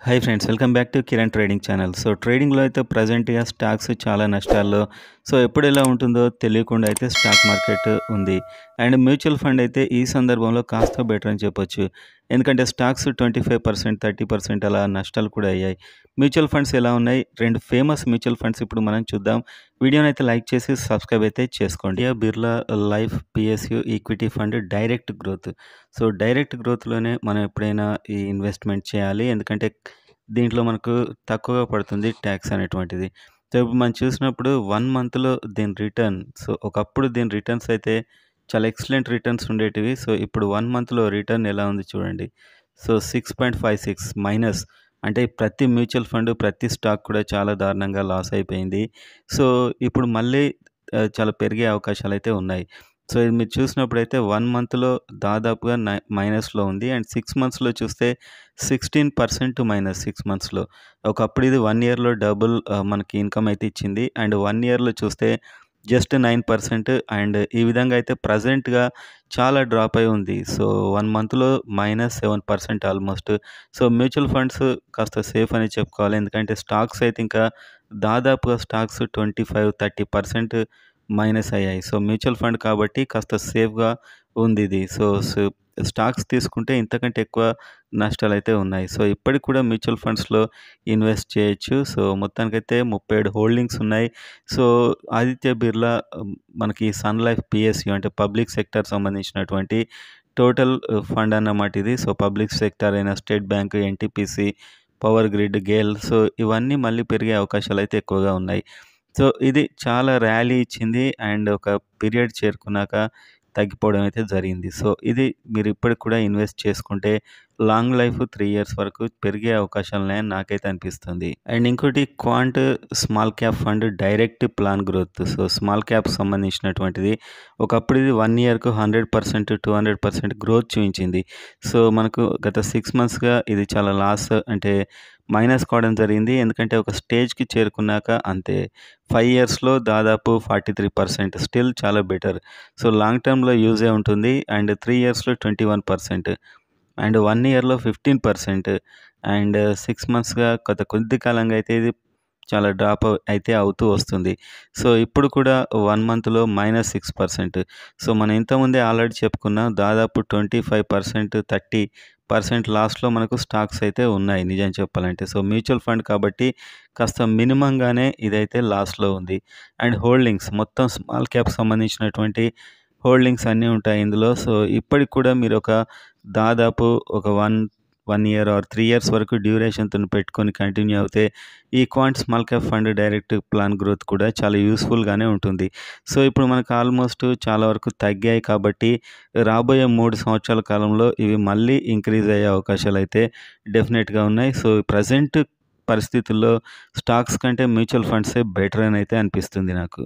Hi friends, welcome back to Kiran trading channel. So ట్రేడింగ్లో అయితే ప్రజెంట్గా స్టాక్స్ చాలా నష్టాల్లో, సో ఎప్పుడు ఎలా ఉంటుందో తెలియకుండా అయితే స్టాక్ మార్కెట్ ఉంది. అండ్ మ్యూచువల్ ఫండ్ అయితే ఈ సందర్భంలో కాస్త బెటర్ అని చెప్పొచ్చు. ఎందుకంటే స్టాక్స్ 25%, 30% అలా నష్టాలు కూడా అయ్యాయి. మ్యూచువల్ ఫండ్స్ ఎలా ఉన్నాయి, రెండు ఫేమస్ మ్యూచువల్ ఫండ్స్ ఇప్పుడు మనం చూద్దాం. వీడియోని అయితే లైక్ చేసి సబ్స్క్రైబ్ అయితే చేసుకోండి. Birla life PSU equity fund direct growth. So direct గ్రోత్‌లోనే మనం ఎప్పుడైనా ఈ ఇన్వెస్ట్‌మెంట్ చేయాలి. ఎందుకంటే దీంట్లో మనకు తక్కువగా పడుతుంది ట్యాక్స్ అనేటువంటిది. సో ఇప్పుడు మనం చూసినప్పుడు 1 మంత్‌లో దీని రిటర్న్, సో ఒకప్పుడు దీని రిటర్న్స్ అయితే చాలా ఎక్సలెంట్ రిటర్న్స్ ఉండేటివి. సో ఇప్పుడు 1 మంత్‌లో రిటర్న్ ఎలా ఉంది చూడండి. సో 6.56 మైనస్, అంటే ప్రతి మ్యూచువల్ ఫండ్, ప్రతి స్టాక్ కూడా చాలా దారుణంగా లాస్ అయిపోయింది. సో ఇప్పుడు మళ్ళీ చాలా పెరిగే అవకాశాలైతే ఉన్నాయి. సో ఇది మీరు చూసినప్పుడైతే 1 మంత్‌లో దాదాపుగా మైనస్‌లో ఉంది. అండ్ 6 మంత్స్‌లో చూస్తే 16% మైనస్ 6 మంత్స్‌లో. ఒకప్పుడు ఇది 1 ఇయర్‌లో డబుల్ మనకి ఇన్‌కమ్ అయితే ఇచ్చింది. అండ్ 1 ఇయర్‌లో చూస్తే జస్ట్ 9%. అండ్ ఈ విధంగా అయితే ప్రెజెంట్‌గా చాలా డ్రాప్ అయి ఉంది. సో 1 మంత్‌లో -7% ఆల్మోస్ట్. సో మ్యూచువల్ ఫండ్స్ కాస్త సేఫ్ అని చెప్పుకోవాలి. ఎందుకంటే స్టాక్స్ అయితే ఇంకా దాదాపుగా స్టాక్స్ 25, 30% మైనస్ అయ్యాయి. సో మ్యూచువల్ ఫండ్ కాబట్టి కాస్త సేఫ్‌గా ఉందిది. స్టాక్స్ తీసుకుంటే ఇంతకంటే ఎక్కువ నష్టాలైతే ఉన్నాయి. సో ఇప్పటికి కూడా మ్యూచువల్ ఫండ్స్‌లో ఇన్వెస్ట్ చేయొచ్చు. సో మొత్తానికైతే 37 హోల్డింగ్స్ ఉన్నాయి. సో ఆదిత్య బిర్లా మనకి సన్ లైఫ్ పిఎస్యు అంటే పబ్లిక్ సెక్టార్ సంబంధించినటువంటి టోటల్ ఫండ్ అన్నమాట ఇది. సో పబ్లిక్ సెక్టార్ అయిన state bank, NTPC, power grid, Gayle, so ఇవన్నీ మళ్ళీ పెరిగే అవకాశాలైతే ఎక్కువగా ఉన్నాయి. సో ఇది చాలా ర్యాలీ ఇచ్చింది. అండ్ ఒక పీరియడ్ చేరుకున్నాక తగ్గిపోవడం అయితే జరిగింది. సో ఇది మీరు ఇప్పటికి కూడా ఇన్వెస్ట్ చేసుకుంటే లాంగ్ లైఫ్ 3 ఇయర్స్ వరకు పెరిగే అవకాశాలున్నాయని నాకైతే అనిపిస్తుంది. అండ్ ఇంకోటి quant small cap fund direct plan growth. So small cap సంబంధించినటువంటిది. ఒకప్పుడు ఇది 1 ఇయర్‌కు 100%, 200% గ్రోత్ చూయించింది. సో మనకు గత 6 మంత్స్‌గా ఇది చాలా లాస్, అంటే మైనస్ కావడం జరిగింది. ఎందుకంటే ఒక స్టేజ్‌కి చేరుకున్నాక అంతే. 5 ఇయర్స్‌లో దాదాపు 43%, స్టిల్ చాలా బెటర్. సో లాంగ్ టర్మ్‌లో యూజే ఉంటుంది. అండ్ 3 ఇయర్స్‌లో 21%, అండ్ 1 ఇయర్‌లో 15%, అండ్ 6 మంత్స్‌గా గత కొద్ది కాలంగా అయితే ఇది చాలా డ్రాప్ అయితే అవుతూ వస్తుంది. సో ఇప్పుడు కూడా 1 మంత్‌లో -6%. సో మనం ఇంతకుముందే ఆల్రెడీ చెప్పుకున్నాం, దాదాపు 25%, 30% లాస్‌లో మనకు స్టాక్స్ అయితే ఉన్నాయి నిజం చెప్పాలంటే. సో మ్యూచువల్ ఫండ్ కాబట్టి కాస్త మినిమంగానే ఇదైతే లాస్‌లో ఉంది. అండ్ హోల్డింగ్స్ మొత్తం స్మాల్ క్యాప్ సంబంధించినటువంటి హోల్డింగ్స్ అన్నీ ఉంటాయి ఇందులో. సో ఇప్పటికి కూడా మీరు ఒక దాదాపు ఒక 1 ఇయర్ ఆర్ 3 ఇయర్స్ వరకు డ్యూరేషన్‌తోని పెట్టుకొని కంటిన్యూ అవుతే ఈ quant small cap fund direct plan growth కూడా చాలా యూస్‌ఫుల్‌గానే ఉంటుంది. సో ఇప్పుడు మనకు ఆల్మోస్ట్ చాలా వరకు తగ్గాయి కాబట్టి రాబోయే 3 సంవత్సరాల కాలంలో ఇవి మళ్ళీ ఇంక్రీజ్ అయ్యే అవకాశాలైతే డెఫినెట్‌గా ఉన్నాయి. సో ప్రెజెంట్ పరిస్థితుల్లో స్టాక్స్ కంటే మ్యూచువల్ ఫండ్సే బెటర్ అని అయితే అనిపిస్తుంది నాకు.